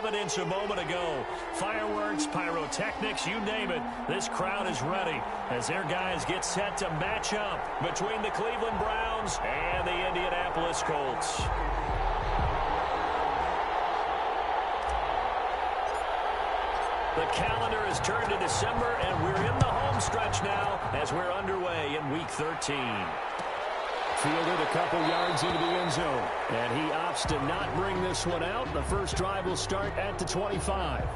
evidence a moment ago. Fireworks, pyrotechnics, you name it. This crowd is ready as their guys get set to match up between the Cleveland Browns and the Indianapolis Colts. The calendar is turned to December, and we're in the home stretch now as we're underway in Week 13. Fielded a couple yards into the end zone, and he opts to not bring this one out. The first drive will start at the 25.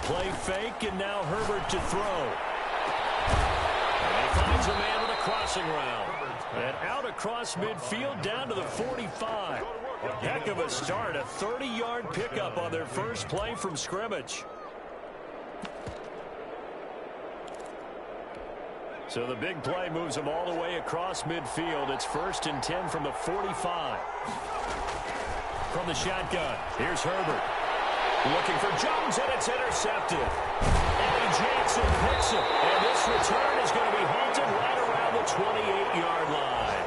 Play fake, and now Herbert to throw. And he finds a man with a crossing route. And out across midfield down to the 45. Heck of a start, a 30-yard pickup on their first play from scrimmage. So the big play moves them all the way across midfield. It's 1st and 10 from the 45. From the shotgun, here's Herbert. Looking for Jones, and it's intercepted. Eddie Jackson picks it, and this return is going to be halted right around the 28-yard line.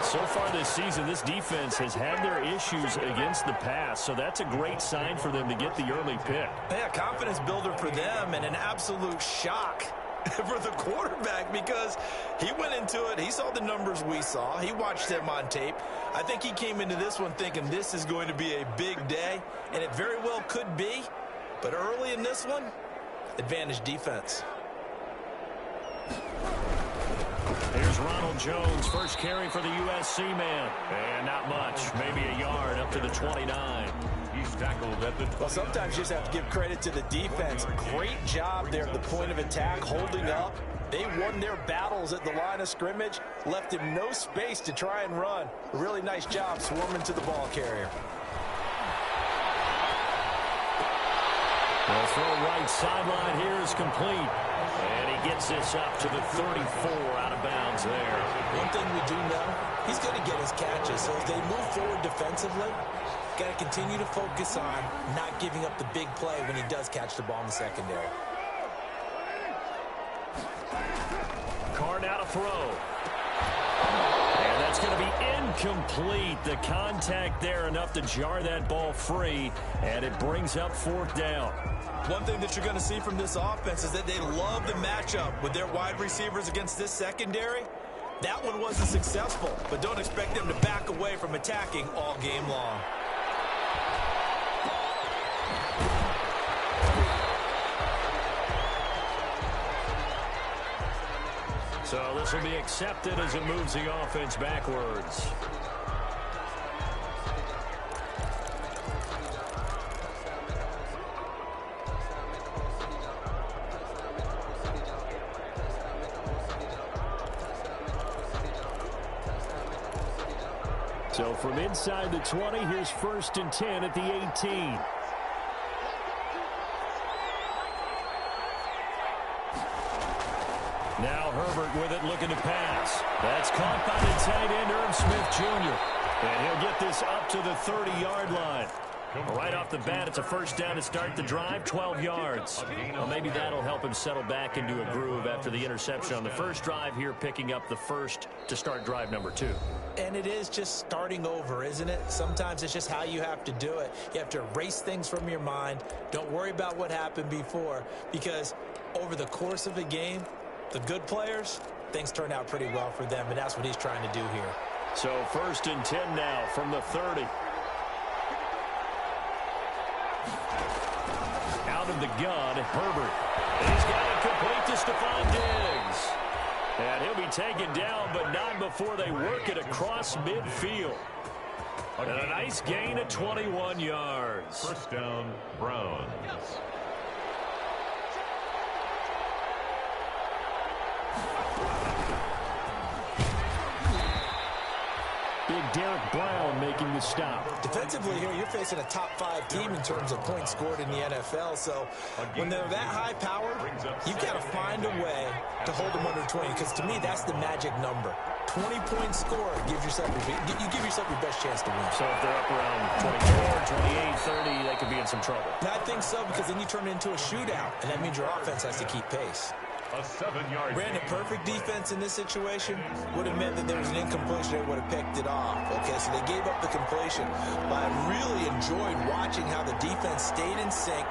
So far this season, this defense has had their issues against the pass, so that's a great sign for them to get the early pick. Yeah, confidence builder for them, and an absolute shock for the quarterback because he went into it. He saw the numbers we saw. He watched them on tape. I think he came into this one thinking this is going to be a big day, and it very well could be. But early in this one, advantage defense. Here's Ronald Jones, first carry for the USC man. And not much, maybe a yard up to the 29. He's tackled at the 29. Well, sometimes you just have to give credit to the defense. Great job there at the point of attack, holding up. They won their battles at the line of scrimmage, left him no space to try and run. A really nice job swarming to the ball carrier. The throw right sideline here is complete. And he gets this up to the 34 out of bounds there. One thing we do know, he's going to get his catches. So as they move forward defensively, got to continue to focus on not giving up the big play when he does catch the ball in the secondary. Carr now to throw. And that's going to be incomplete. The contact there enough to jar that ball free, and it brings up 4th down. One thing that you're going to see from this offense is that they love the matchup with their wide receivers against this secondary. That one wasn't successful, but don't expect them to back away from attacking all game long. So this will be accepted as it moves the offense backwards. So from inside the 20, here's 1st and 10 at the 18. Now Herbert with it, looking to pass. That's caught by the tight end, Irv Smith Jr. And he'll get this up to the 30-yard line. Right off the bat, it's a 1st down to start the drive, 12 yards. Well, maybe that'll help him settle back into a groove after the interception on the first drive here, picking up the first to start drive number 2. And it is just starting over, isn't it? Sometimes it's just how you have to do it. You have to erase things from your mind. Don't worry about what happened before, because over the course of a game, the good players, things turn out pretty well for them, and that's what he's trying to do here. So 1st and 10 now from the 30. Out of the gun, Herbert. He's got it complete to Stephon Diggs. And he'll be taken down, but not before they work it across midfield. And a nice gain of 21 yards. 1st down, Browns. Big Derek Brown making the stop. Defensively here, you're facing a top-5 team in terms of points scored in the NFL. So when they're that high-powered, you've got to find a way to hold them under 20. Because to me, that's the magic number. 20-point score gives yourself you give yourself your best chance to win. So if they're up around 24, 28, 30, they could be in some trouble. I think so, because then you turn it into a shootout, and that means your offense has to keep pace. A 7-yard Brandon, perfect defense in this situation would have meant that there was an incompletion. They would have picked it off. Okay, so they gave up the completion. But I really enjoyed watching how the defense stayed in sync,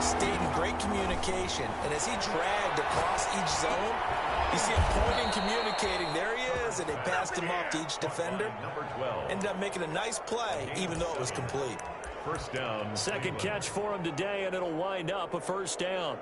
stayed in great communication. And as he dragged across each zone, you see him pointing, communicating. There he is, and they passed him off to each defender. number 12. Ended up making a nice play, even though it was complete. First down. Second catch for him today, and it'll wind up a first down.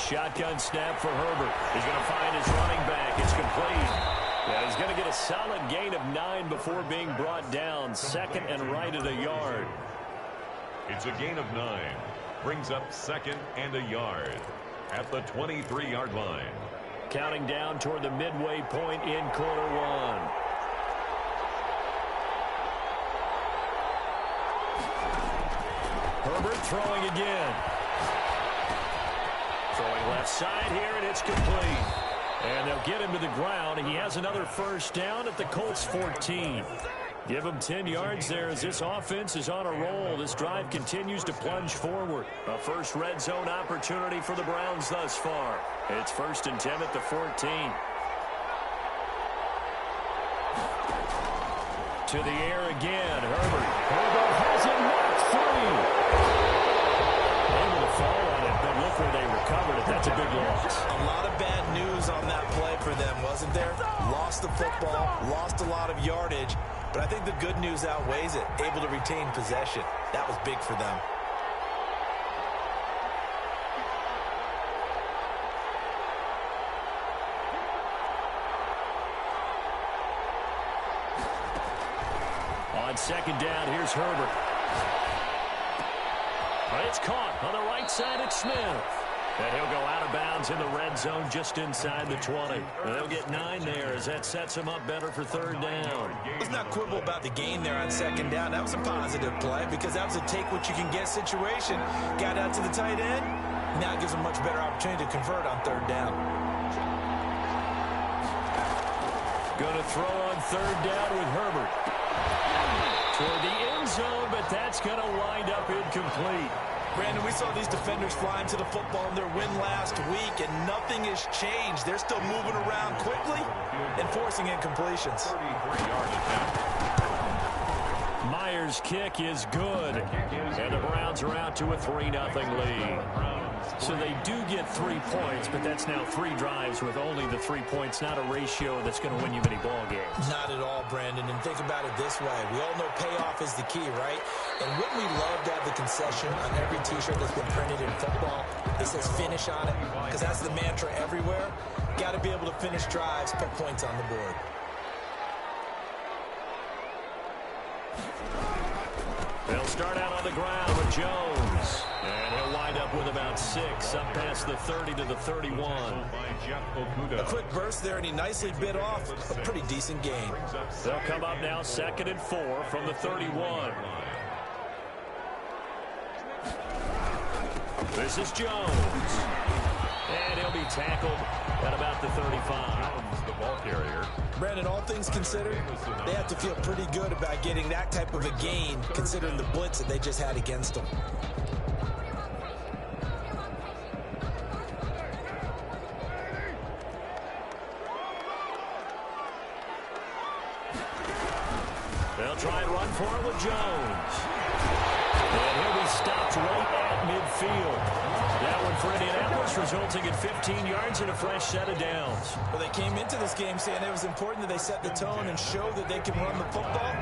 Shotgun snap for Herbert. He's going to find his running back. It's complete. Yeah, he's going to get a solid gain of 9 before being brought down. Second and right at a yard. It's a gain of 9. Brings up second and a yard at the 23-yard line. Counting down toward the midway point in quarter one. Herbert throwing again. Throwing left side here, and it's complete. And they'll get him to the ground. He has another first down at the Colts 14. Give him 10 yards there as this offense is on a roll. This drive continues to plunge forward. A first red zone opportunity for the Browns thus far. It's 1st and 10 at the 14. To the air again, Herbert. Herbert has it knocked free. Able to fall on it, but look where they recovered it. That's a big loss. A lot of bad news on that play for them, wasn't there? Lost the football, lost a lot of yardage, but I think the good news outweighs it. Able to retain possession. That was big for them. On second down, here's Herbert. It's caught on the right side at Smith. And he'll go out of bounds in the red zone just inside the 20. And they'll get 9 there as that sets him up better for third down. Let's not quibble about the gain there on second down. That was a positive play because that was a take-what-you-can-get situation. Got out to the tight end. Now it gives them a much better opportunity to convert on third down. Going to throw on third down with Herbert. Toward the end zone, but that's going to wind up incomplete. Brandon, we saw these defenders flying to the football in their win last week, and nothing has changed. They're still moving around quickly and forcing incompletions. 33-yard attempt. Myers' kick is good, and the Browns are out to a 3-0 lead. So they do get 3 points, but that's now 3 drives with only the 3 points, not a ratio that's going to win you many ball games. Not at all, Brandon, and think about it this way. We all know payoff is the key, right? And wouldn't we love to have the concession on every T-shirt that's been printed in football that says finish on it? Because that's the mantra everywhere. Got to be able to finish drives, put points on the board. They'll start out on the ground with Jones. And he'll wind up with about 6, up past the 30 to the 31. A quick burst there, and he nicely bit off a pretty decent gain. They'll come up now 2nd and 4 from the 31. This is Jones. And he'll be tackled at about the 35. The ball carrier. Brandon, all things considered, they have to feel pretty good about getting that type of a gain, considering the blitz that they just had against them. They'll try and run for it with Jones. And he'll be stopped right at midfield. That one for Indianapolis, resulting in 15 yards and a fresh set of downs. Well, they came into this game saying it was important that they set the tone and show that they can run the football.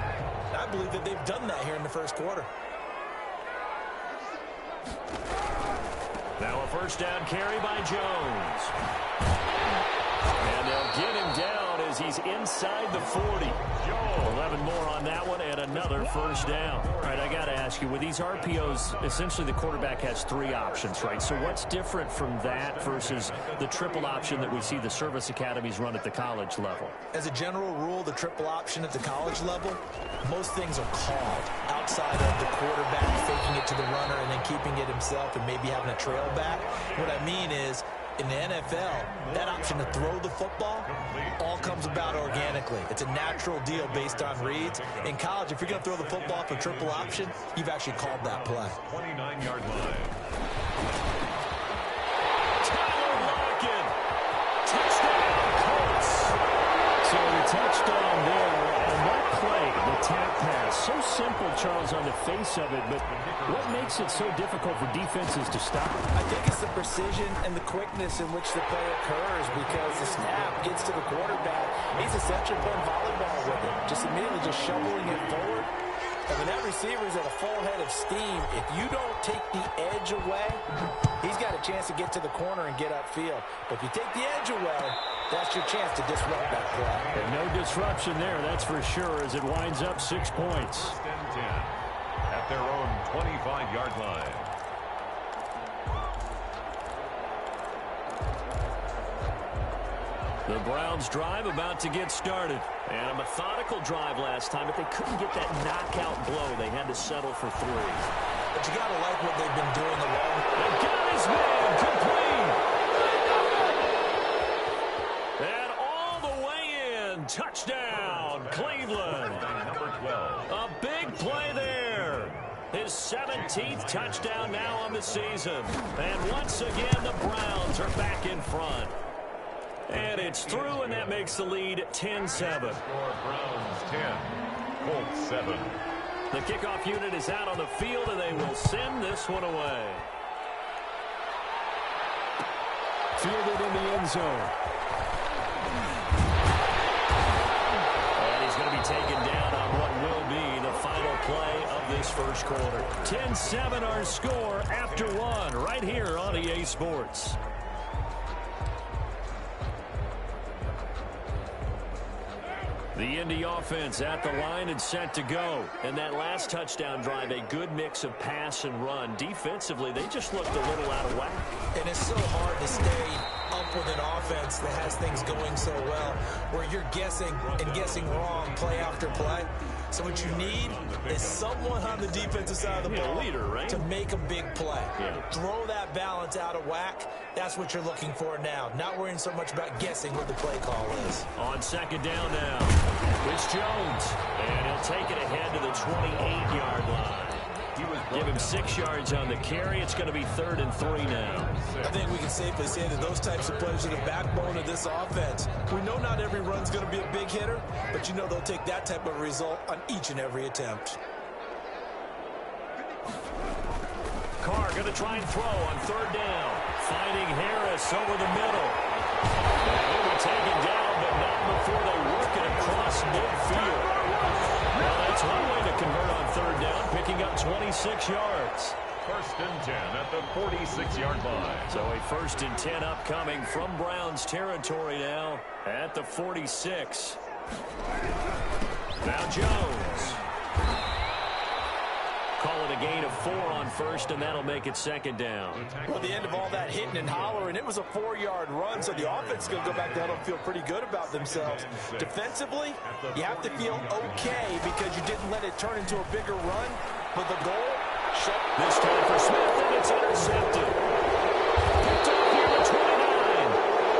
I believe that they've done that here in the first quarter. Now a first down carry by Jones. And they'll get him down as he's inside the 40. 11 more on that one and another first down. All right, I got to ask you, with these RPOs, essentially the quarterback has 3 options, right? So what's different from that versus the triple option that we see the service academies run at the college level? As a general rule, the triple option at the college level, most things are called outside of the quarterback faking it to the runner and then keeping it himself and maybe having a trail back. What I mean is, in the NFL, that option to throw the football all comes about organically. It's a natural deal based on reads. In college, if you're going to throw the football for triple option, you've actually called that play. 29-yard line. Tyler Lockett. Touchdown, Colts. So the touchdown there on that play, the tap pass. So simple, Charles, on the face of it, but what makes it so difficult for defenses to stop? I think it's the precision and the quickness in which the play occurs, because the snap gets to the quarterback. He's essentially playing volleyball with it, just immediately just shoveling it forward. And when that receiver's at a full head of steam, if you don't take the edge away, he's got a chance to get to the corner and get upfield. But if you take the edge away, that's your chance to disrupt that play. And no disruption there, that's for sure, as it winds up 6 points. First and 10 at their own 25-yard line. The Browns drive about to get started. And a methodical drive last time, but they couldn't get that knockout blow. They had to settle for 3. But you got to like what they've been doing along. They got his man complete. And all the way in. Touchdown, Cleveland. Number 12. A big play there. His 17th touchdown now on the season. And once again, the Browns are back in front. And it's through, and that makes the lead 10-7. Score Browns 10, Colts 7. The kickoff unit is out on the field, and they will send this one away. Fielded in the end zone. And he's going to be taken down on what will be the final play of this first quarter. 10-7 our score after 1 right here on EA Sports. The Indy offense at the line and set to go. And that last touchdown drive, a good mix of pass and run. Defensively, they just looked a little out of whack. And it's so hard to stay up with an offense that has things going so well, where you're guessing and guessing wrong play after play. So what you need is someone on the defensive side of the ball leader, right? to make a big play. Yeah. Throw that balance out of whack. That's what you're looking for now. Not worrying so much about guessing what the play call is. On second down now, it's Jones. And he'll take it ahead to the 28-yard line. Give him 6 yards on the carry. It's going to be 3rd and 3 now. I think we can safely say that those types of plays are the backbone of this offense. We know not every run's going to be a big hitter, but you know they'll take that type of result on each and every attempt. Carr going to try and throw on 3rd down. Finding Harris over the middle. And he'll be taken down, but not before they work it across midfield. Well, that's one way to convert on 3rd down, picking up 26 yards. First and 10 at the 46-yard line. So a 1st and 10 upcoming from Browns territory now at the 46. Now Jones. Call it a gain of 4 on 1st, and that'll make it 2nd down. Well, the end of all that hitting and hollering, it was a 4-yard run, so the offense is going to go back down and feel pretty good about themselves. Defensively, you have to feel okay because you didn't let it turn into a bigger run, but the goal, this time for Smith, and it's intercepted. Picked up here at 29,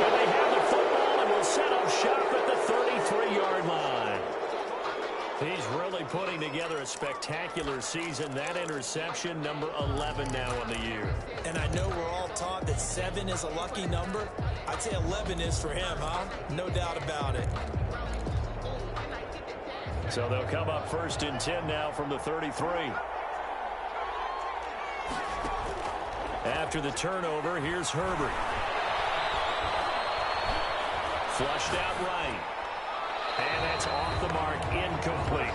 and they have the football and will set up shop at the 33-yard line. He's really putting together a spectacular season. That interception, number 11 now on the year. And I know we're all taught that 7 is a lucky number. I'd say 11 is for him, huh? No doubt about it. So they'll come up 1st and 10 now from the 33. After the turnover, here's Herbert. Flushed out right. And that's off the mark, incomplete.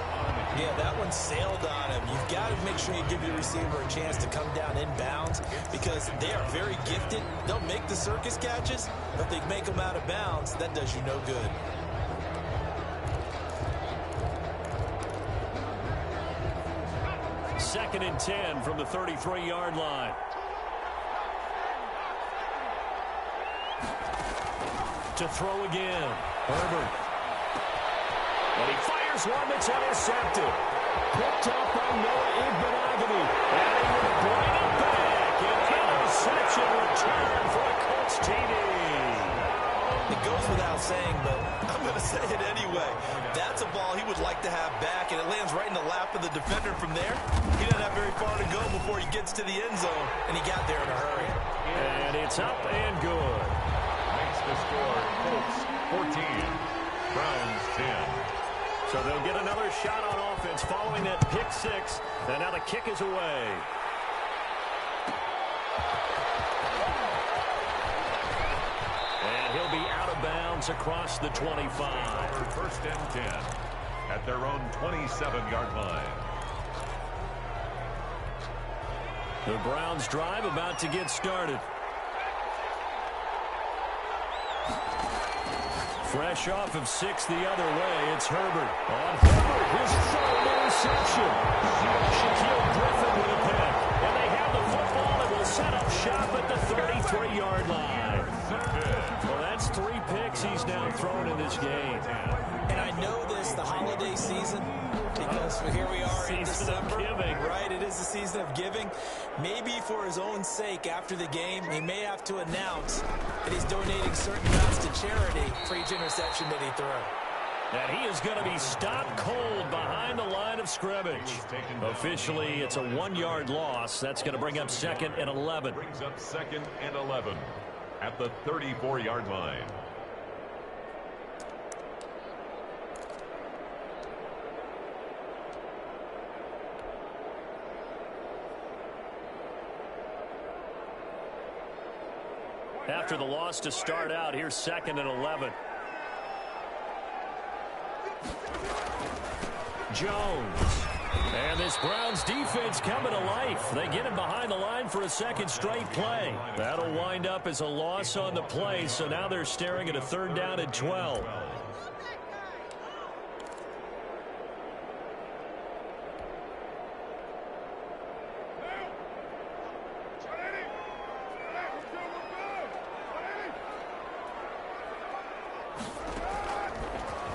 Yeah, that one sailed on him. You've got to make sure you give your receiver a chance to come down inbounds because they are very gifted. They'll make the circus catches, but if they make them out of bounds, that does you no good. Second and 10 from the 33-yard line. To throw again. Herbert. And he fires one that's intercepted. Picked up by Noah Igbenogany. And he will bring it back. An interception return for a Colts TD. It goes without saying, but I'm going to say it anyway. That's a ball he would like to have back, and it lands right in the lap of the defender from there. He doesn't have very far to go before he gets to the end zone, and he got there in a hurry. And it's up and good. Makes the score Colts 14, Browns 10. So they'll get another shot on offense following that pick six. And now the kick is away. And he'll be out of bounds across the 25. First and 10 at their own 27-yard line. The Browns drive about to get started. Fresh off of 6 the other way, it's Herbert. On Herbert, his third interception. Shaquille Griffin with a pick. And they have the football and will set up shop at the 33-yard line. Well, that's 3 picks he's now thrown in this game. And I know this, the holiday season, because here we are in December. Right, it is the season of giving. Maybe for his own sake, after the game, he may have to announce that he's donating certain amounts to charity for each interception that he threw. And he is going to be stopped cold behind the line of scrimmage. Officially, it's a 1-yard loss. That's going to bring up second and 11. Brings up second and 11 at the 34-yard line. After the loss to start out, here's second and 11. Jones. And this Browns defense coming to life. They get him behind the line for a second straight play. That'll wind up as a loss on the play, so now they're staring at a 3rd down and 12.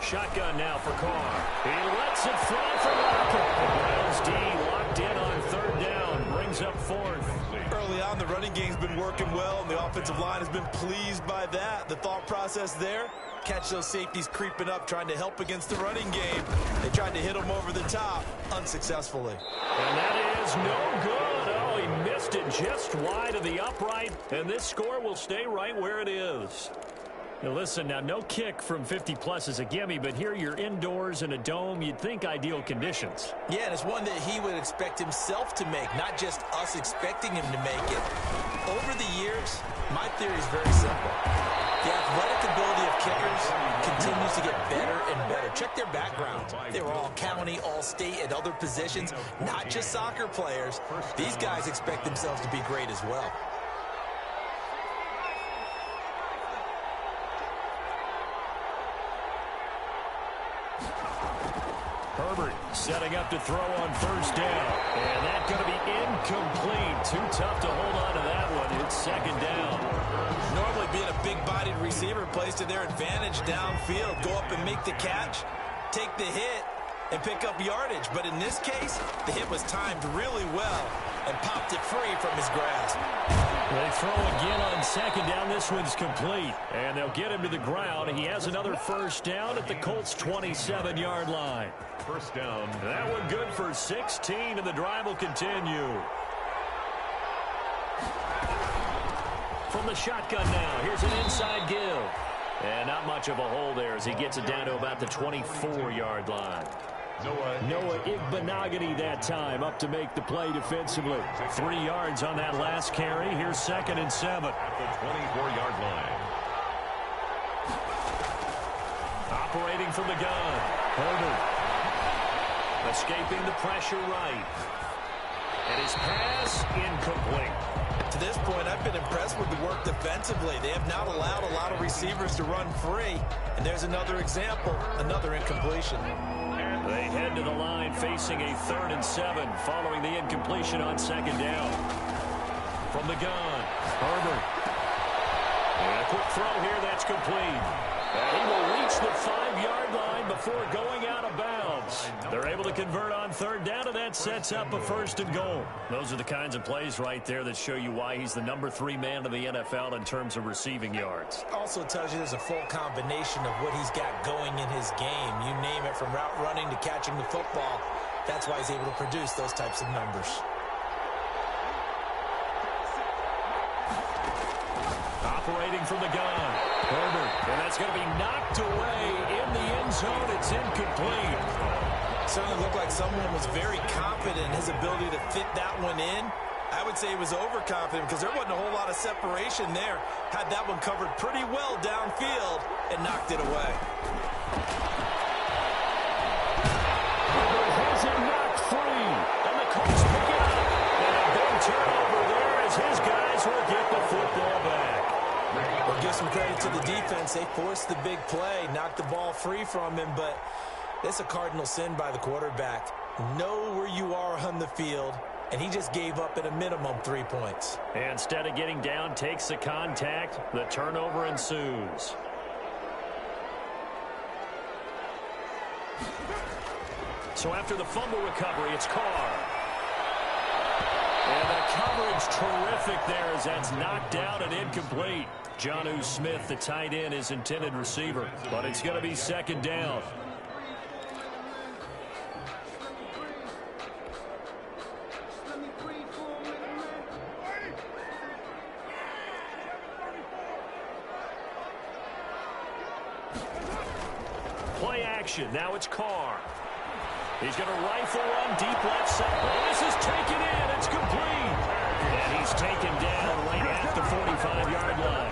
Shotgun now for Carr. He lets it fly for Lockett. The Browns D locked in on 3rd down. Brings up 4th. Early on, the running game's been working well, and the offensive line has been pleased by that. The thought process there, catch those safeties creeping up, trying to help against the running game. They tried to hit them over the top, unsuccessfully. And that is no good. Oh, he missed it just wide of the upright, and this score will stay right where it is. Now listen, now no kick from 50-plus is a gimme, but here you're indoors in a dome. You'd think ideal conditions. Yeah, and it's one that he would expect himself to make, not just us expecting him to make it. Over the years, my theory is very simple. The athletic ability of kickers continues to get better and better. Check their backgrounds. They were all county, all state, at other positions, not just soccer players. These guys expect themselves to be great as well. Herbert setting up to throw on 1st down. And that's going to be incomplete. Too tough to hold on to that one. It's 2nd down. Normally being a big-bodied receiver plays to their advantage downfield. Go up and make the catch, take the hit, and pick up yardage. But in this case, the hit was timed really well and popped it free from his grasp. They throw again on 2nd down. This one's complete. And they'll get him to the ground. He has another 1st down at the Colts' 27-yard line. 1st down. That one good for 16, and the drive will continue. From the shotgun now, here's an inside give. And not much of a hole there as he gets it down to about the 24-yard line. Noah Igbenogany that time up to make the play defensively. 3 yards on that last carry. Here's 2nd and 7. At the 24-yard line. Operating from the gun. Herbert. Escaping the pressure right. And his pass incomplete. To this point, I've been impressed with the work defensively. They have not allowed a lot of receivers to run free. And there's another example, another incompletion. They head to the line facing a 3rd and 7 following the incompletion on 2nd down. From the gun, Herbert. And a quick throw here, that's complete. And he will reach the 5-yard line before going out of bounds. They're able to convert on 3rd down, and that sets up a 1st and goal. Those are the kinds of plays right there that show you why he's the number 3 man in the NFL in terms of receiving yards. Also tells you there's a full combination of what he's got going in his game. You name it, from route running to catching the football. That's why he's able to produce those types of numbers. Operating from the gun, Herbert, and that's going to be knocked away in the end zone. It's incomplete. Certainly looked like someone was very confident in his ability to fit that one in. I would say he was overconfident because there wasn't a whole lot of separation there. Had that one covered pretty well downfield and knocked it away. Herbert has it knocked free, and the Colts pick it up. And a big turnover there as his guys will get the football back. Well, give some credit to the defense. They forced the big play, knocked the ball free from him, but it's a cardinal sin by the quarterback. Know where you are on the field, and he just gave up at a minimum 3 points. Instead of getting down, takes the contact. The turnover ensues. So after the fumble recovery, it's Carr. And the coverage terrific there as that's knocked down and incomplete. Jonnu Smith, the tight end, is intended receiver, but it's going to be 2nd down. Play action. Now it's Carr. He's going to rifle one deep left side. Oh, this is taken in. It's complete. And he's taken down right at the 45-yard line.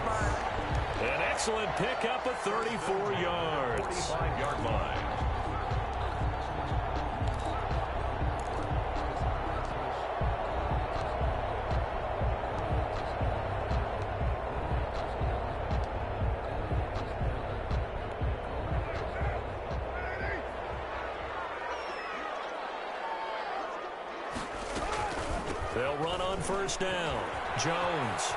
An excellent pickup of 34 yards. 45-yard line. They'll run on 1st down. Jones.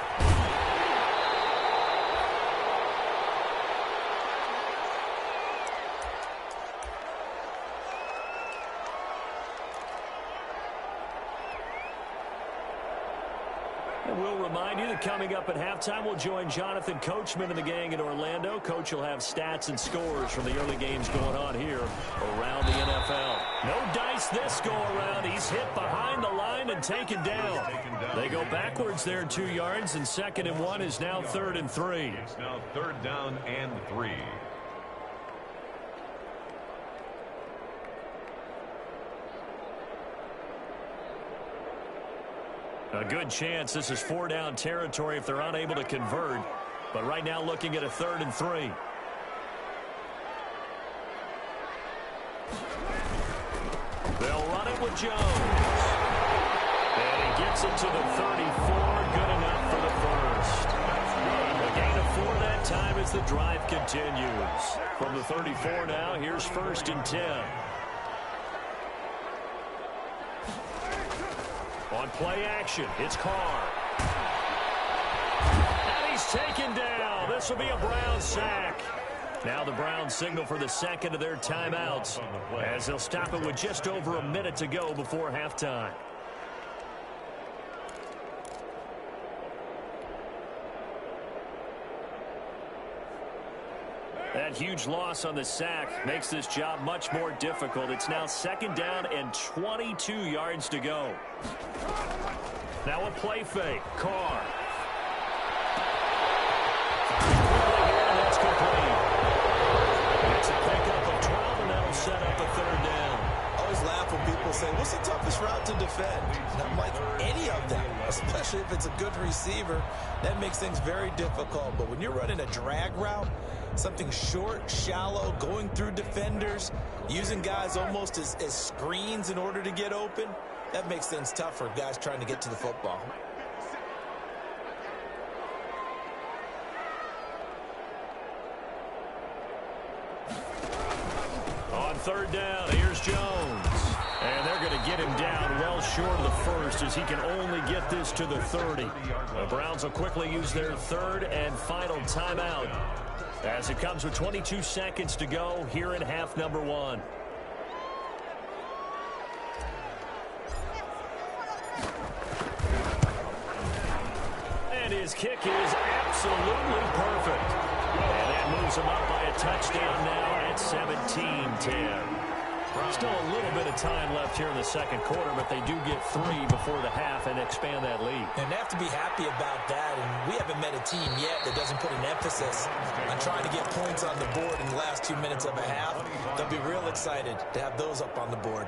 And we'll remind you that coming up at halftime, we'll join Jonathan Coachman and the gang in Orlando. Coach will have stats and scores from the early games going on here around the NFL. No dice this go-around. He's hit behind the line and taken down. They go backwards there 2 yards, and 2nd and 1 is now 3rd and 3. It's now 3rd down and 3. A good chance this is 4-down territory if they're unable to convert. But right now looking at a 3rd and 3. They'll run it with Jones. And he gets it to the 34. Good enough for the first. A gain of 4 that time as the drive continues. From the 34 now, here's 1st and 10. On play action, it's Carr. And he's taken down. This will be a Brown sack. Now the Browns signal for the 2nd of their timeouts as they'll stop it with just over a minute to go before halftime. That huge loss on the sack makes this job much more difficult. It's now 2nd down and 22 yards to go. Now a play fake. Carr. That's complete. It's a pickup of 12, and that'll set up a 3rd down. I always laugh when people say, what's the toughest route to defend? And I'm like, any of them, especially if it's a good receiver. That makes things very difficult. But when you're running a drag route, Something short, shallow, going through defenders, using guys almost as screens in order to get open. That makes things tough for guys trying to get to the football. On third down, here's Jones. And they're going to get him down well short of the first as he can only get this to the 30. The Browns will quickly use their third and final timeout as it comes with 22 seconds to go here in half number one. And his kick is absolutely perfect. And that moves him up by a touchdown now at 17-10. Still a little bit of time left here in the second quarter, but they do get 3 before the half and expand that lead. And they have to be happy about that, and we haven't met a team yet that doesn't put an emphasis on trying to get points on the board in the last 2 minutes of a half. They'll be real excited to have those up on the board.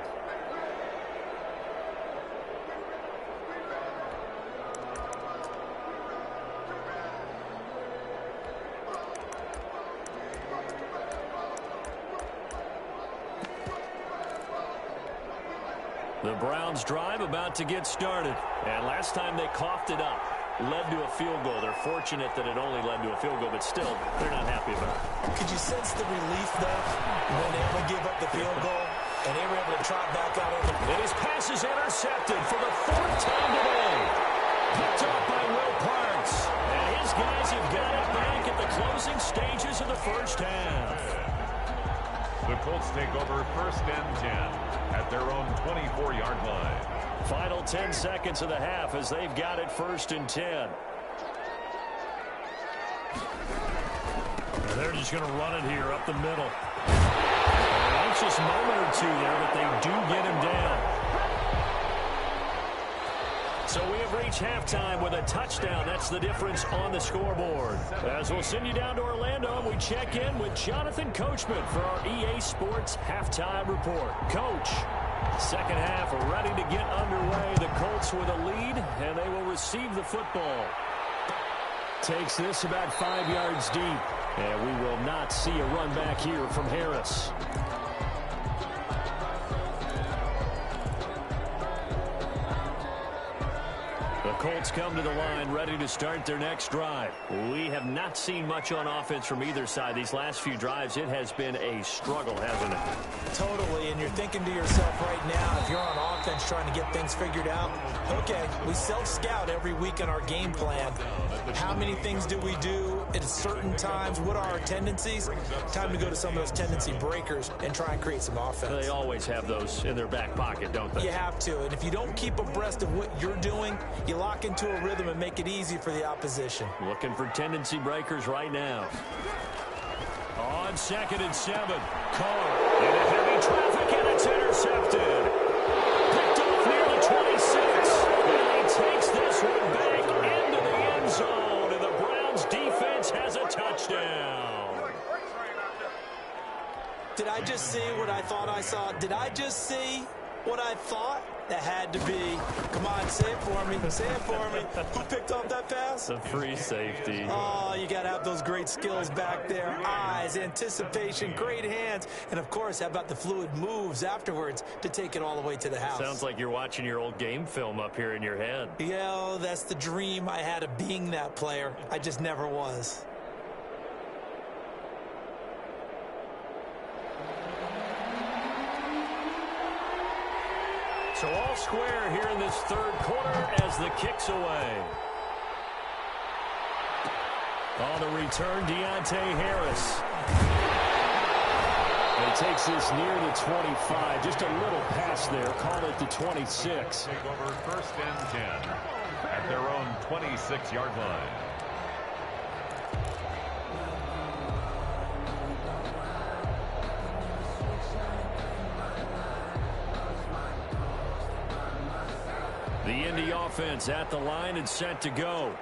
The Browns drive about to get started. And last time they coughed it up, led to a field goal. They're fortunate that it only led to a field goal, but still, they're not happy about it. Could you sense the relief, though, when they able to give up the field goal and they were able to trot back out over? And his pass is intercepted for the 4th time today. Picked off by Will Parks. And his guys have got it back at the closing stages of the first half. The Colts take over 1st and 10 at their own 24-yard line. Final 10 seconds of the half as they've got it 1st and 10. And they're just going to run it here up the middle. An anxious moment or two there, but they do get him down. So we have reached halftime with a touchdown. That's the difference on the scoreboard. As we'll send you down to Orlando, we check in with Jonathan Coachman for our EA Sports Halftime Report. Coach, second half ready to get underway. The Colts with a lead, and they will receive the football. Takes this about 5 yards deep, and we will not see a run back here from Harris. The Colts come to the line ready to start their next drive. We have not seen much on offense from either side. These last few drives, it has been a struggle, hasn't it? Totally, and you're thinking to yourself right now, if you're on offense trying to get things figured out, okay, we self-scout every week in our game plan. How many things do we do at certain times? What are our tendencies? Time to go to some of those tendency breakers and try and create some offense. They always have those in their back pocket, don't they? You have to, and if you don't keep abreast of what you're doing, you lock into a rhythm and make it easy for the opposition. Looking for tendency breakers right now. On 2nd and 7, Carr into heavy traffic, and it's intercepted. Picked off near the 26. And he takes this one back into the end zone, and the Browns defense has a touchdown. Did I just see what I thought I saw? Did I just see what I thought? That had to be. Come on, say it for me. Say it for me. Who picked off that pass? The free safety. Oh, you got to have those great skills back there. Eyes, anticipation, great hands. And, of course, how about the fluid moves afterwards to take it all the way to the house? Sounds like you're watching your old game film up here in your head. Yeah, that's the dream I had of being that player. I just never was. So all square here in this third quarter as the kick's away. On the return, Deontay Harris. He takes this near the 25. Just a little pass there. Call it the 26. Take over 1st and 10 at their own 26-yard line. The Indy offense at the line and set to go.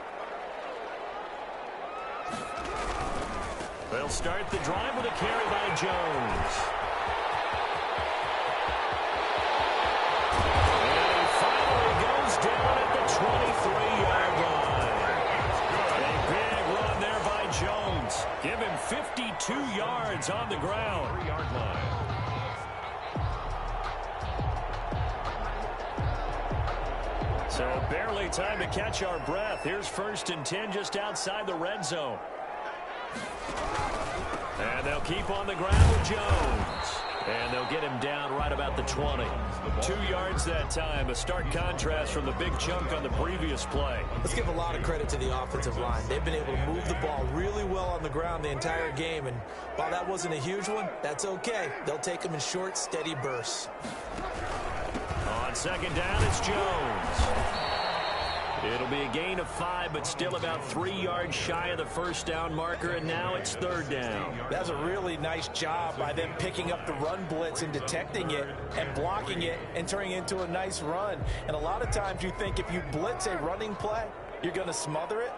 They'll start the drive with a carry by Jones. And he finally goes down at the 23-yard line. A big run there by Jones. Give him 52 yards on the ground. 3-yard line. So barely time to catch our breath. Here's 1st and 10 just outside the red zone. And they'll keep on the ground with Jones. And they'll get him down right about the 20. 2 yards that time. A stark contrast from the big chunk on the previous play. Let's give a lot of credit to the offensive line. They've been able to move the ball really well on the ground the entire game. And while that wasn't a huge one, that's okay. They'll take them in short, steady bursts. On 2nd down, it's Jones. It'll be a gain of 5, but still about 3 yards shy of the 1st down marker, and now it's 3rd down. That's a really nice job by them picking up the run blitz and detecting it and blocking it and turning it into a nice run. And a lot of times you think if you blitz a running play, you're going to smother it.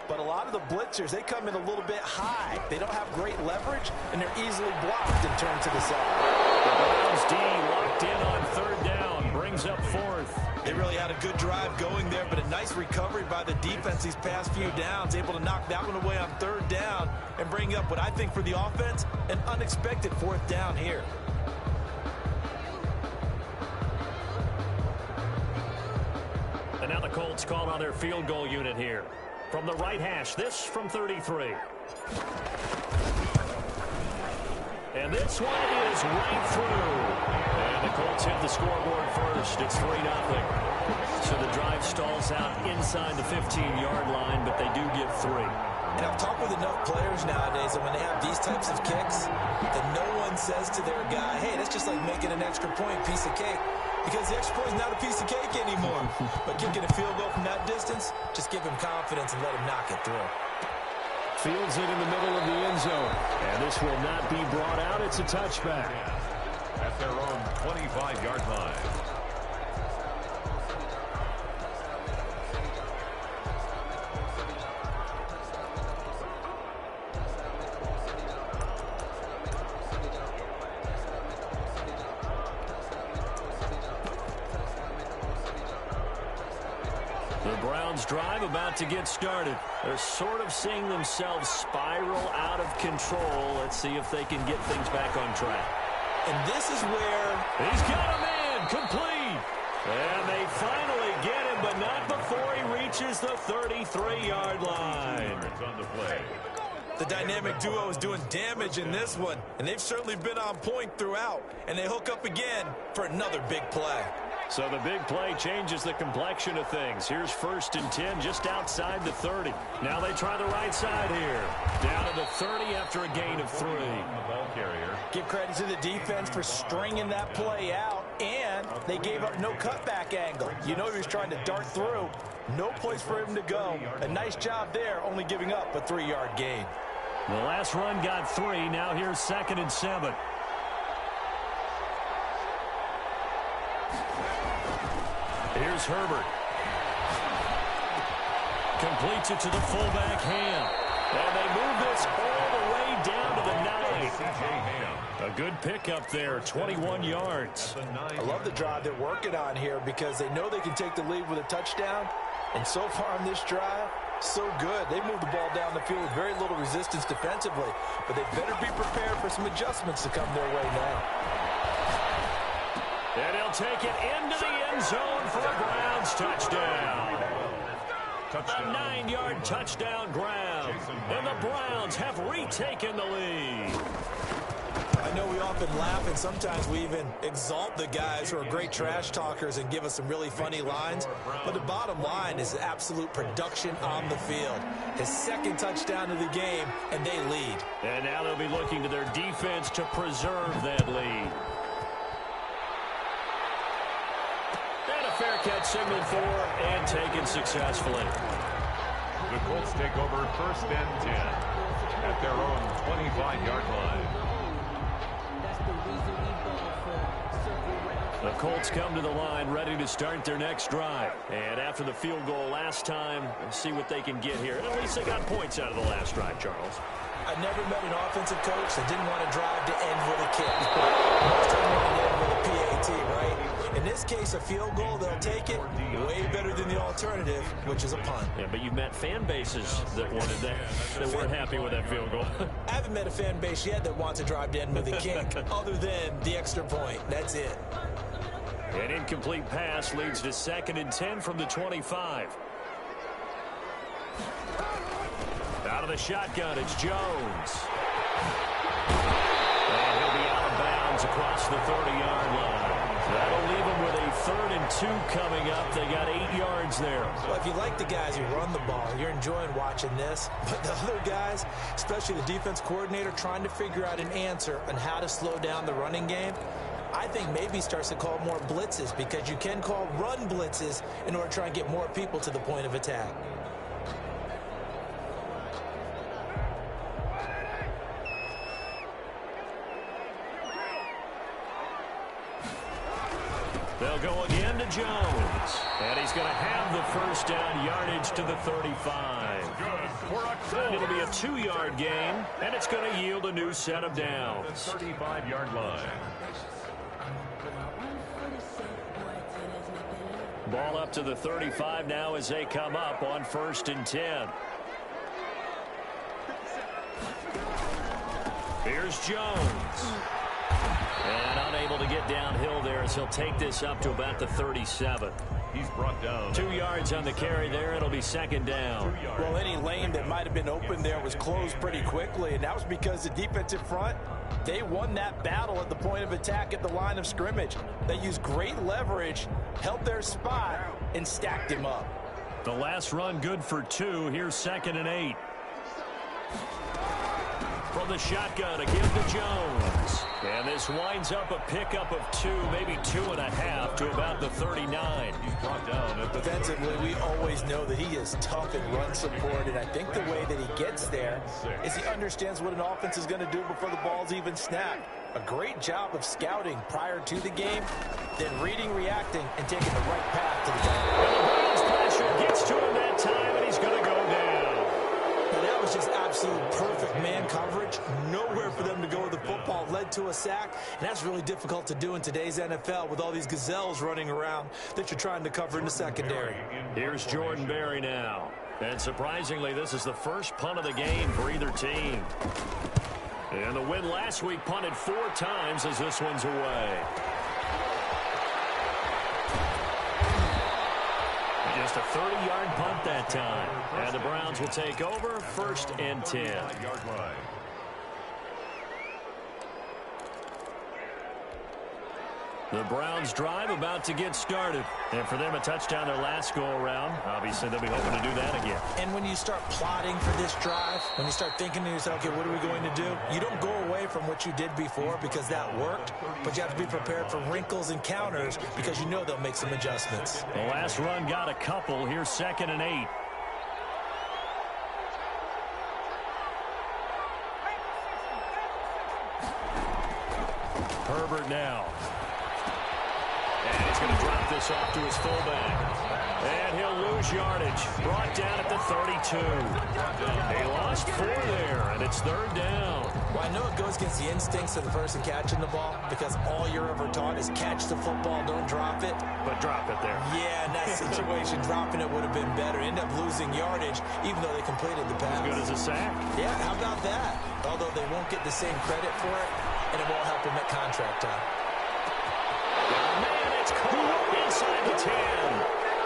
But a lot of the blitzers, they come in a little bit high. They don't have great leverage, and they're easily blocked and turned to the side. The Browns D locked in on 3rd down, brings up 4th. They really had a good drive going there, but a nice recovery by the defense these past few downs, able to knock that one away on 3rd down and bring up what I think for the offense, an unexpected 4th down here. And now the Colts call on their field goal unit here. From the right hash, this from 33. And this one is right through. And the Colts hit the scoreboard first. It's 3-0. So the drive stalls out inside the 15-yard line, but they do get 3. And I've talked with enough players nowadays, and when they have these types of kicks, that no one says to their guy, hey, that's just like making an extra point, piece of cake. Because the extra point is not a piece of cake anymore. But kicking a field goal from that distance, just give him confidence and let him knock it through. Fields it in the middle of the end zone. And this will not be brought out. It's a touchback. At their own 25-yard line. The Browns drive about to get started. They're sort of seeing themselves spiral out of control. Let's see if they can get things back on track. And this is where He's got a man complete. And they finally get him, but not before he reaches the 33-yard line. On the play. The dynamic duo is doing damage in this one, and they've certainly been on point throughout. And they hook up again for another big play. So the big play changes the complexion of things. Here's 1st and 10 just outside the 30. Now they try the right side here. Down to the 30 after a gain of 3. The ball carrier. give credit to the defense for stringing that play out, and they gave up no cutback angle. You know he was trying to dart through. No place for him to go. A nice job there, only giving up a 3-yard gain. The last run got 3. Now here's 2nd and 7. Here's Herbert. Completes it to the fullback, Ham. And they move this all the way down to the 9. C.J. Ham. A good pickup there, 21 yards. I love the drive they're working on here because they know they can take the lead with a touchdown. And so far on this drive, so good. They moved the ball down the field with very little resistance defensively. But they better be prepared for some adjustments to come their way now. And he'll take it into the end zone for a Browns touchdown. A 9-yard touchdown ground. And the Browns have retaken the lead. I know we often laugh, and sometimes we even exalt the guys who are great trash talkers and give us some really funny lines. But the bottom line is absolute production on the field. His 2nd touchdown of the game, and they lead. And now they'll be looking to their defense to preserve that lead. And a fair catch signaled for and taken successfully. The Colts take over 1st and 10 at their own 25-yard line. The Colts come to the line ready to start their next drive. And after the field goal last time, we'll see what they can get here. And at least they got points out of the last drive, Charles. I never met an offensive coach that didn't want to drive to end with a kick. Most of them want to end with a PAT, right? In this case, a field goal, they'll take it way better than the alternative, which is a punt. Yeah, but you've met fan bases that wanted that, that weren't happy with that field goal. I haven't met a fan base yet that wants to drive to end with a kick other than the extra point. That's it. An incomplete pass leads to 2nd and 10 from the 25. Out of the shotgun, it's Jones. And he'll be out of bounds across the 30-yard line. That'll leave them with a 3rd and 2 coming up. They got 8 yards there. Well, if you like the guys who run the ball, you're enjoying watching this. But the other guys, especially the defense coordinator, trying to figure out an answer on how to slow down the running game, I think maybe starts to call more blitzes, because you can call run blitzes in order to try and get more people to the point of attack. They'll go again to Jones. And he's going to have the first down, yardage to the 35. It'll be a 2-yard gain, and it's going to yield a new set of downs. 35-yard line. Ball up to the 35 now as they come up on 1st and 10. Here's Jones. And unable to get downhill there as he'll take this up to about the 37. He's brought down. 2 yards on the carry there. It'll be 2nd down. Well, any lane that might have been open there was closed pretty quickly, and that was because the defensive front, they won that battle at the point of attack at the line of scrimmage. They used great leverage, held their spot, and stacked him up. The last run good for 2. Here's 2nd and 8. From the shotgun to give to Jones. And this winds up a pickup of 2, maybe 2.5 to about the 39. He's brought down at the Defensively, we always know that he is tough in run support, and I think the way that he gets there is he understands what an offense is going to do before the ball's even snapped. A great job of scouting prior to the game, then reading, reacting, and taking the right path to the target. And the Browns pressure gets to him that time, and he's going to go down. Now, that was just absolute perfect man coverage. Nowhere for them to go with the football. Led to a sack, and that's really difficult to do in today's NFL with all these gazelles running around that you're trying to cover in the secondary. Here's Jordan Berry now. And surprisingly, this is the first punt of the game for either team. And the win last week punted 4 times as this one's away. Just a 30-yard punt that time. And the Browns will take over 1st and 10. yard line. The Browns drive about to get started. And for them, a touchdown their last go-around. Obviously, they'll be hoping to do that again. And when you start plotting for this drive, when you start thinking to yourself, okay, what are we going to do? You don't go away from what you did before because that worked, but you have to be prepared for wrinkles and counters because you know they'll make some adjustments. The last run got a couple. Here's 2nd and 8. Herbert now. And he's going to drop this off to his fullback. And he'll lose yardage. Brought down at the 32. He lost 4 there, and it's 3rd down. Well, I know it goes against the instincts of the person catching the ball because all you're ever taught is catch the football, don't drop it. But drop it there. Yeah, in that situation, dropping it would have been better. End up losing yardage, even though they completed the pass. As good as a sack. Yeah, how about that? Although they won't get the same credit for it, and it won't help them at contract time. Man, it's caught inside the 10.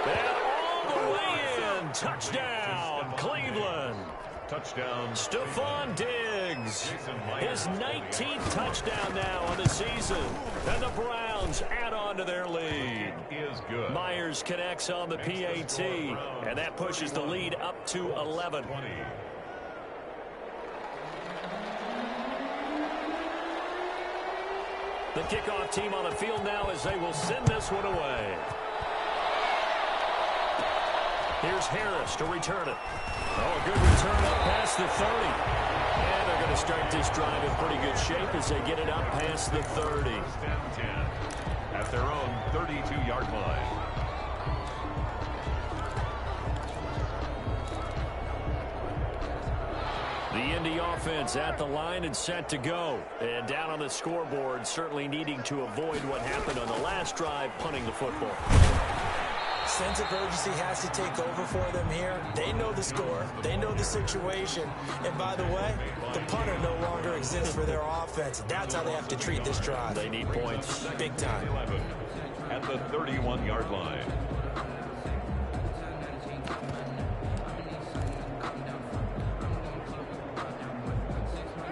And all the way in. Touchdown, Cleveland. Touchdown. Stephon Diggs. His 19th touchdown now on the season. And the Browns add on to their lead. Is good. Myers connects on the PAT. And that pushes the lead up to 11. 20. The kickoff team on the field now as they will send this one away. Here's Harris to return it. Oh, a good return up past the 30. And they're going to start this drive in pretty good shape as they get it up past the 30. 10-10 at their own 32-yard line. The Indy offense at the line and set to go. And down on the scoreboard, certainly needing to avoid what happened on the last drive, punting the football. Sense of urgency has to take over for them here. They know the score. They know the situation. And by the way, the punter no longer exists for their offense. That's how they have to treat this drive. They need points. Big time. 11 at the 31-yard line.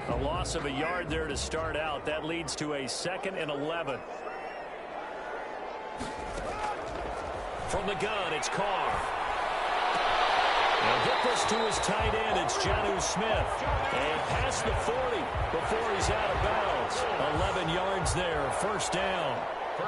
A loss of a yard there to start out. That leads to a 2nd and 11. From the gun, it's Carr. He'll get this to his tight end. It's Jonnu Smith. And past the 40 before he's out of bounds. 11 yards there, first down.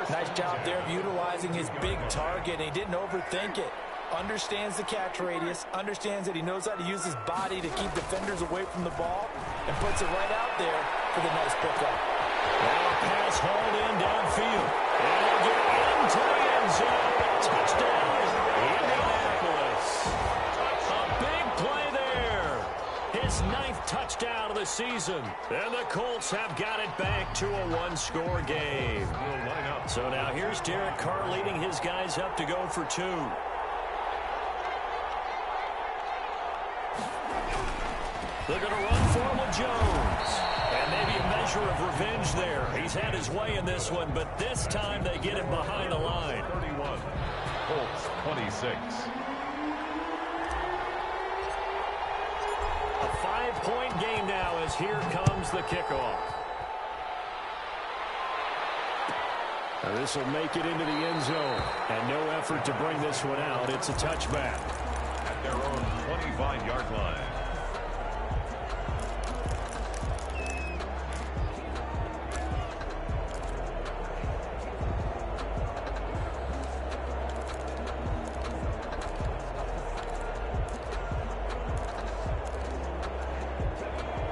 Nice job there of utilizing his big target. He didn't overthink it. Understands the catch radius. Understands that he knows how to use his body to keep defenders away from the ball. And puts it right out there for the nice pickup. Now a pass hauled in downfield. And he'll get into the end zone. Touchdown, Indianapolis. A big play there. His 9th touchdown of the season. And the Colts have got it back to a one-score game. So now here's Derek Carr leading his guys up to go for 2. They're going to run for him with Jones. And maybe a measure of revenge there. He's had his way in this one, but this time they get him behind the line. 31, Colts 26. A 5-point game now as here comes the kickoff. Now this will make it into the end zone. And no effort to bring this one out. It's a touchback. At their own 25-yard line.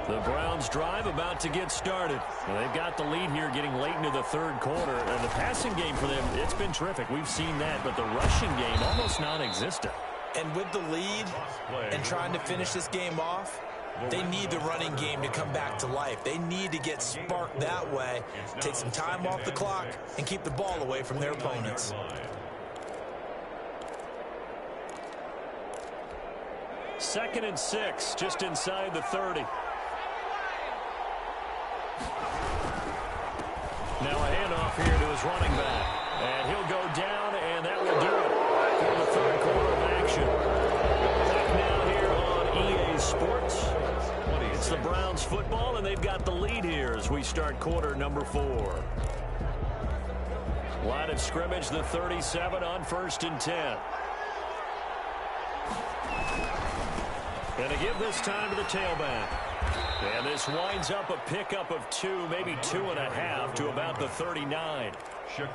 The Browns drive about to get started. Well, they've got the lead here getting late into the 3rd quarter. And the passing game for them, it's been terrific. We've seen that, but the rushing game almost non-existent. And with the lead and trying to finish this game off, they need the running game to come back to life. They need to get sparked that way, take some time off the clock, and keep the ball away from their opponents. 2nd and 6, just inside the 30. Now a handoff here to his running back. And he'll go down, and that will do it for the 3rd quarter of action. Back now here on EA Sports. It's the Browns football, and they've got the lead here as we start quarter number 4. Line of scrimmage, the 37 on 1st and 10. And to give this time to the tailback. And this winds up a pickup of 2, maybe 2.5 to about the 39.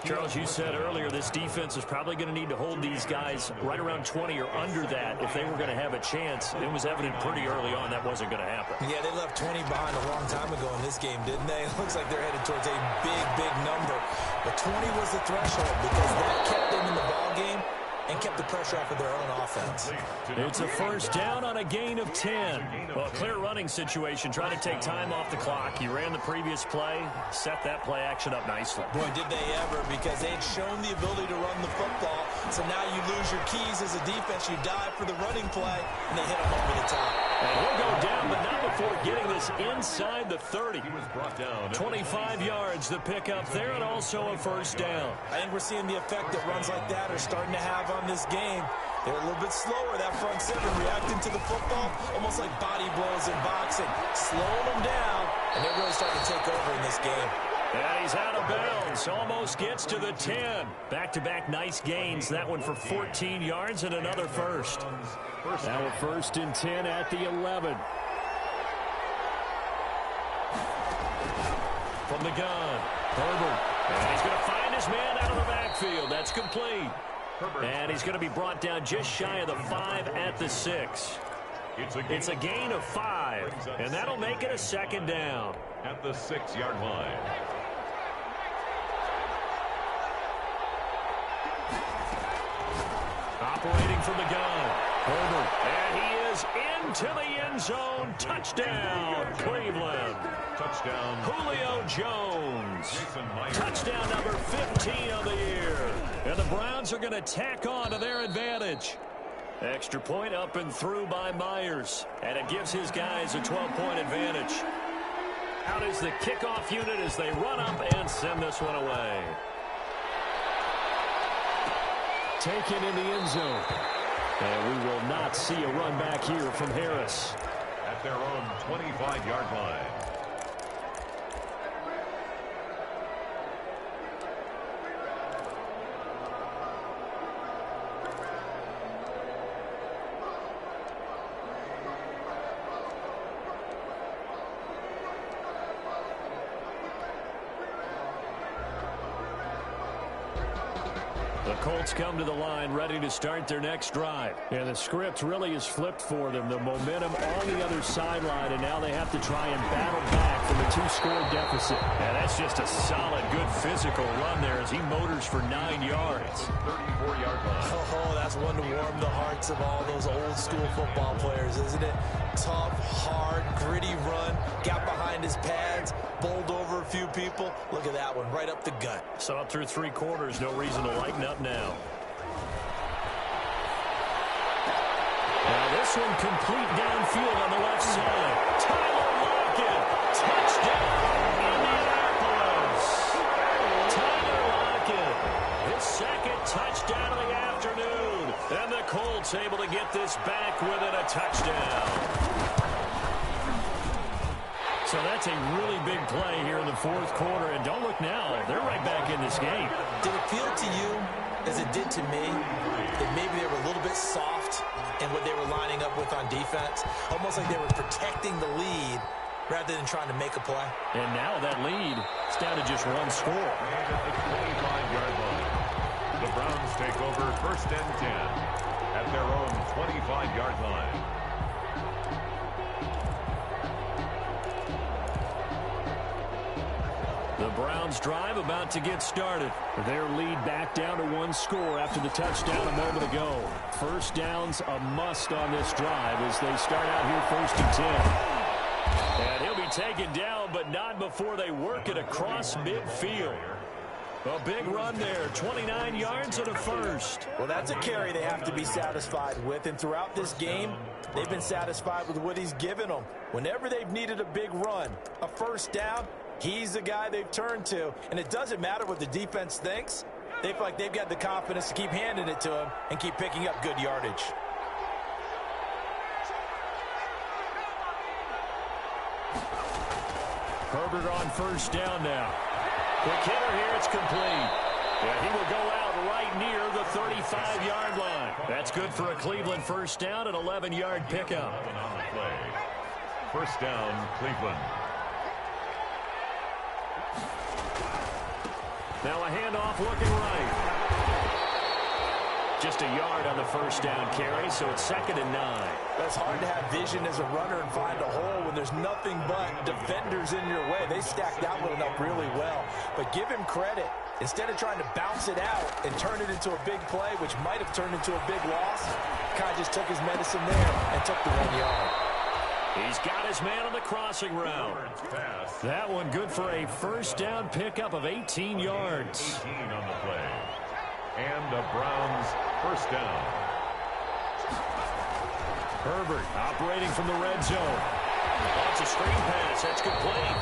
Charles, you said earlier this defense is probably going to need to hold these guys right around 20 or under that if they were going to have a chance. It was evident pretty early on that wasn't going to happen. Yeah, they left 20 behind a long time ago in this game, didn't they? It looks like they're headed towards a big number. But 20 was the threshold because that kept them in the ball game and kept the pressure off of their own offense. It's a first down on a gain of 10. Well, a clear running situation, trying to take time off the clock. He ran the previous play, set that play action up nicely. Boy, did they ever, because they had shown the ability to run the football. So now you lose your keys as a defense. You dive for the running play, and they hit him over the top. And he'll go down, but not before getting this inside the 30. He was brought down. 25 yards the pickup there, and also a first down. I think we're seeing the effect that runs like that are starting to have on this game. They're a little bit slower, that front seven, reacting to the football, almost like body blows in boxing. Slowing them down, and they're really starting to take over in this game. And he's out of bounds. Almost gets to the 10. Back-to-back nice gains. That one for 14 yards and another first. Now a 1st and 10 at the 11. From the gun, Herbert. And he's going to find his man out of the backfield. That's complete. And he's going to be brought down just shy of the 5 at the 6. It's a gain of 5. And that'll make it a 2nd down. At the 6-yard line. Operating from the gun, Herbert. And he is into the end zone. Touchdown, Cleveland. Touchdown. Julio Jones. Touchdown number 15 of the year. And the Browns are going to tack on to their advantage. Extra point up and through by Myers. And it gives his guys a 12-point advantage. Out is the kickoff unit as they run up and send this one away. Taken in the end zone. And we will not see a run back here from Harris. At their own 25-yard line. The Colts come to the line ready to start their next drive. And the script really is flipped for them. The momentum on the other sideline, and now they have to try and battle back from a 2-score deficit. And that's just a solid, good physical run there as he motors for 9 yards. 34-yard line. Oh, that's one to warm the hearts of all those old-school football players, isn't it? Tough, hard, gritty run. Got behind his pads, bowled over a few people. Look at that one, right up the gut. So up through 3 quarters, no reason to lighten up now. Now this one complete downfield on the left side. Tyler Lockett, touchdown, Indianapolis. Tyler Lockett, his second touchdown of the afternoon. And the Colts able to get this back within a touchdown. So that's a really big play here in the fourth quarter. And don't look now, they're right back in this game. Did it feel to you, as it did to me, that maybe they were a little bit soft in what they were lining up with on defense? Almost like they were protecting the lead rather than trying to make a play. And now that lead is down to just 1 score. And at the 25-yard line, the Browns take over 1st and 10 at their own 25-yard line. The Browns drive about to get started. Their lead back down to 1 score after the touchdown a moment ago. First down's a must on this drive as they start out here 1st and 10. And he'll be taken down, but not before they work it across midfield. A big run there, 29 yards and a first. Well, that's a carry they have to be satisfied with, and throughout this game, they've been satisfied with what he's given them. Whenever they've needed a big run, a first down, he's the guy they've turned to. And it doesn't matter what the defense thinks. They feel like they've got the confidence to keep handing it to him and keep picking up good yardage. Herbert on first down now. Quick hitter here, it's complete. And he will go out right near the 35-yard line. That's good for a Cleveland first down, an 11-yard pickup. On the play. First down, Cleveland. Now a handoff looking right. Just a yard on the first down carry, so it's 2nd and 9. It's hard to have vision as a runner and find a hole when there's nothing but defenders in your way. They stacked that one up really well. But give him credit. Instead of trying to bounce it out and turn it into a big play, which might have turned into a big loss, kind of just took his medicine there and took the 1 yard. He's got his man on the crossing route. That one good for a first down pickup of 18 yards. 18 on the play. And the Browns first down. Herbert operating from the red zone. That's a screen pass. That's complete.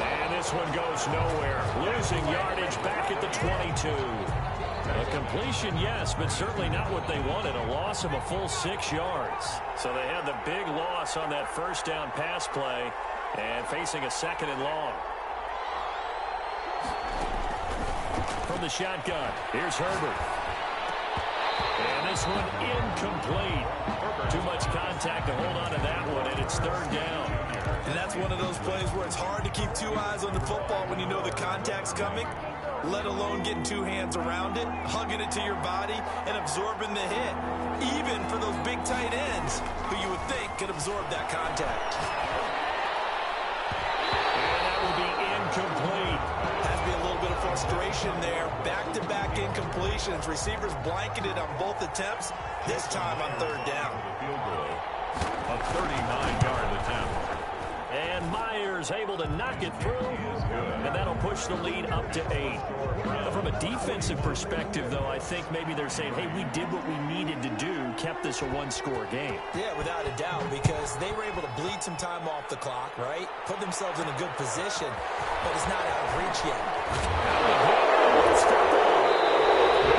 And this one goes nowhere. Losing yardage back at the 22. A completion, yes, but certainly not what they wanted. A loss of a full 6 yards. So they had the big loss on that first down pass play and facing a 2nd and long. From the shotgun, here's Herbert. And this one incomplete. Too much contact to hold on to that one, and it's 3rd down. And that's one of those plays where it's hard to keep 2 eyes on the football when you know the contact's coming, let alone getting 2 hands around it, hugging it to your body, and absorbing the hit, even for those big tight ends who you would think could absorb that contact. And that will be incomplete. Has to be a little bit of frustration there. Back-to-back incompletions. Receivers blanketed on both attempts, this time on 3rd down. Field goal. A 39-yard attempt. And Myers able to knock it through, and that'll push the lead up to 8. From a defensive perspective, though, I think maybe they're saying, hey, we did what we needed to do, kept this a one-score game. Yeah, without a doubt, because they were able to bleed some time off the clock, right? Put themselves in a good position, but it's not out of reach yet.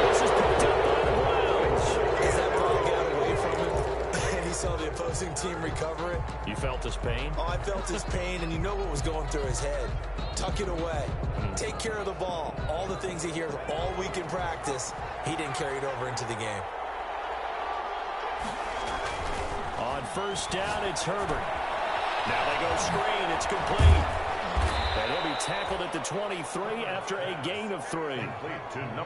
This is picked up by the Browns. As that ball got away from him, and he saw the opposing team recover it. You felt his pain? Oh, I felt his pain, and you know what was going through his head. Tuck it away. Take care of the ball. All the things he hears all week in practice, he didn't carry it over into the game. On first down, it's Herbert. Now they go screen. It's complete. And he'll be tackled at the 23 after a gain of 3.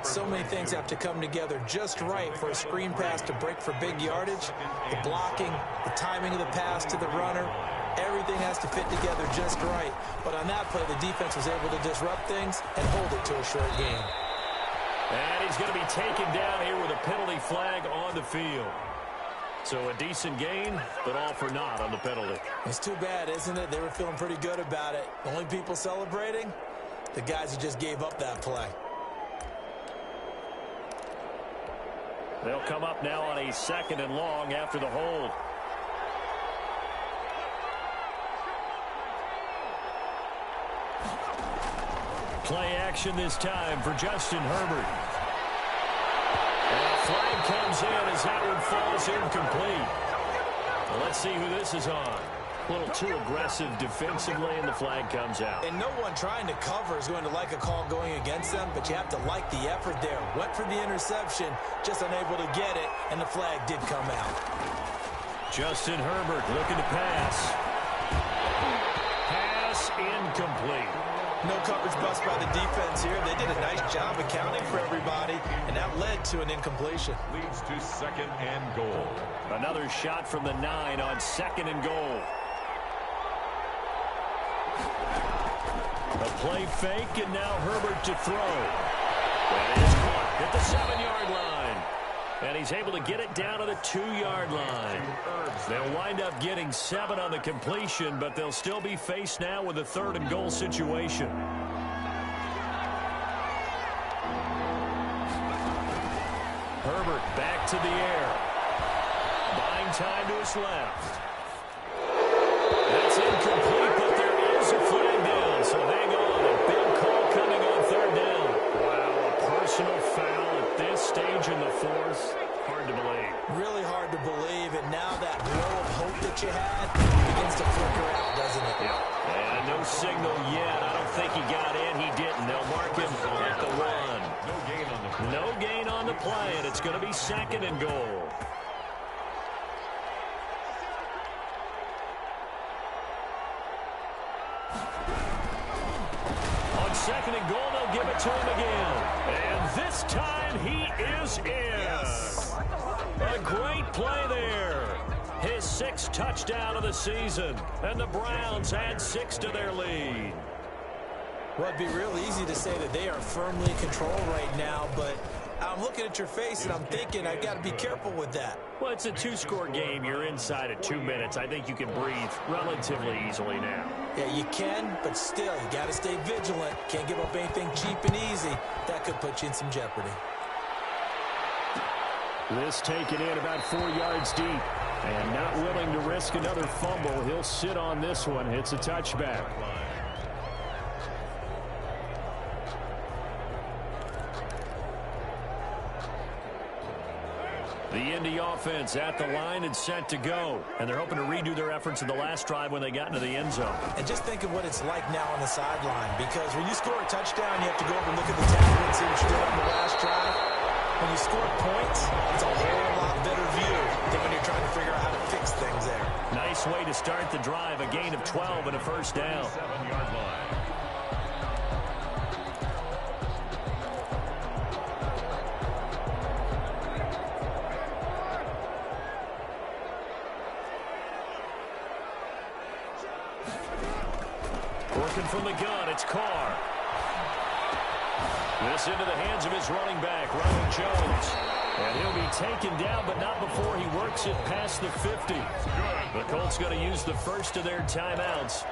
So many things have to come together just right for a screen pass to break for big yardage. The blocking, the timing of the pass to the runner, everything has to fit together just right. But on that play, the defense was able to disrupt things and hold it to a short gain. And he's going to be taken down here with a penalty flag on the field. So a decent gain, but all for naught on the penalty. It's too bad, isn't it? They were feeling pretty good about it. The only people celebrating, the guys who just gave up that play. They'll come up now on a 2nd and long after the hold. Play action this time for Justin Herbert. And a flag comes in as that one falls incomplete. Well, let's see who this is on. A little too aggressive defensively, and the flag comes out. And no one trying to cover is going to like a call going against them, but you have to like the effort there. Went for the interception, just unable to get it, and the flag did come out. Justin Herbert looking to pass. Pass incomplete. No coverage bust by the defense here. They did a nice job accounting for everybody, and that led to an incompletion. Leads to 2nd and goal. Another shot from the 9 on 2nd and goal. A play fake, and now Herbert to throw. That is caught at the 7-yard line. And he's able to get it down to the 2-yard line. They'll wind up getting 7 on the completion, but they'll still be faced now with a 3rd and goal situation. Herbert back to the air. Buying time to his left. That's incomplete, but there is a flag down, so hang on. A big call coming on 3rd down. Wow, a personal foul at this stage in the 4th. Hard to believe. Really hard to believe, and now that glow of hope that you had begins to flicker out, doesn't it? Yeah. And no signal yet. I don't think he got in. He didn't. They'll mark him at the 1. No gain on the play. No gain on the play, and it's going to be 2nd and goal. On 2nd and goal, they'll give it to him again. And this time he is in. Yes. A great play there. His 6th touchdown of the season. And the Browns add 6 to their lead. Well, it'd be real easy to say that they are firmly in control right now, but I'm looking at your face and I'm thinking I've got to be careful with that. Well, it's a 2-score game. You're inside at 2 minutes. I think you can breathe relatively easily now. Yeah, you can, but still, you got to stay vigilant. Can't give up anything cheap and easy. That could put you in some jeopardy. This taken in about 4 yards deep. And not willing to risk another fumble. He'll sit on this one. It's a touchback. The Indy offense at the line and set to go. And they're hoping to redo their efforts in the last drive when they got into the end zone. And just think of what it's like now on the sideline, because when you score a touchdown, you have to go over and look at the tackle and see what you did on the last drive. When you score points, it's a whole lot better view than when you're trying to figure out how to fix things there. Nice way to start the drive. A gain of 12 and a first down. 7-yard line. Working from the gun, it's Carr. This into the hands of his running back, Ronald Jones. And he'll be taken down, but not before he works it past the 50. The Colts going to use the first of their timeouts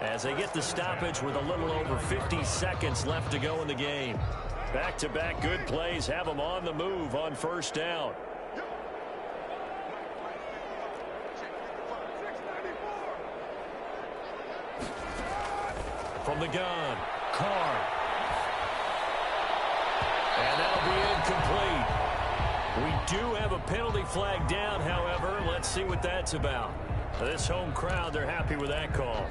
as they get the stoppage with a little over 50 seconds left to go in the game. Back-to-back good plays have them on the move on first down. From the gun, Carr. And that'll be incomplete. We do have a penalty flag down, however. Let's see what that's about. This home crowd, they're happy with that call.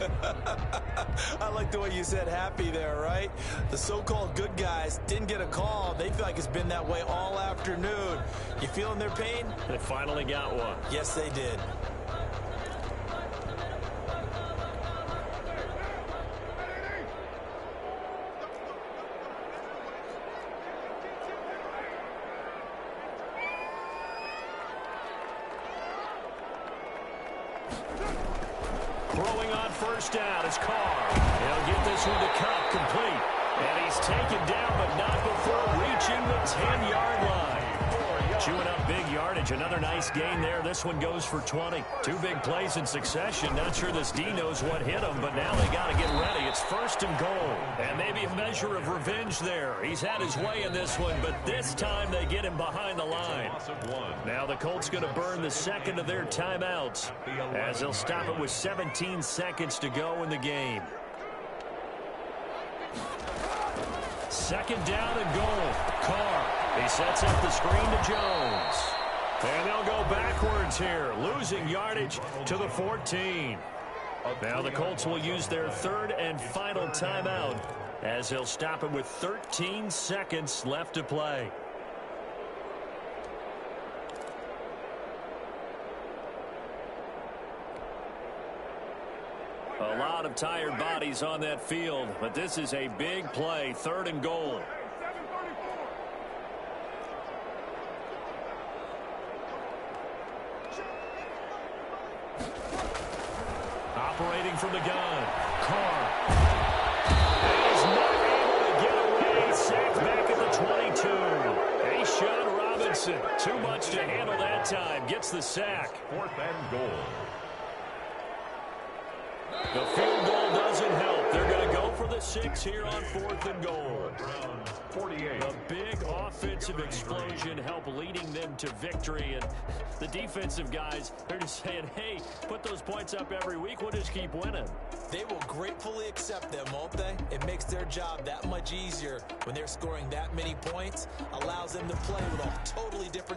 I like the way you said happy there, right? The so-called good guys didn't get a call. They feel like it's been that way all afternoon. You feeling their pain? They finally got one. Yes, they did. Throwing on first down is Carr. He'll get this one to Kupp, complete. And he's taken down, but not before reaching the 10-yard line. Chewing up big yardage. Another nice gain there. This one goes for 20. Two big plays in succession. Not sure this D knows what hit him, but now they got to get ready. It's first and goal. And maybe a measure of revenge there. He's had his way in this one, but this time they get him behind the line. Now the Colts going to burn the second of their timeouts as they'll stop it with 17 seconds to go in the game. Second down and goal. Carr. He sets up the screen to Jones. And they'll go backwards here, losing yardage to the 14. Now the Colts will use their third and final timeout as they'll stop it with 13 seconds left to play. A lot of tired bodies on that field, but this is a big play, third and goal. Operating from the gun, Carr. He's not able to get away. Sacked back at the 22. A'Shawn Robinson, too much to handle that time. Gets the sack. Fourth and goal. The field goal doesn't help. They're going to go for the 6 here on fourth and goal. 48. A big offensive explosion helped leading them to victory. And the defensive guys, they're just saying, hey, put those points up every week. We'll just keep winning. They will gratefully accept them, won't they? It makes their job that much easier when they're scoring that many points. Allows them to play with a totally different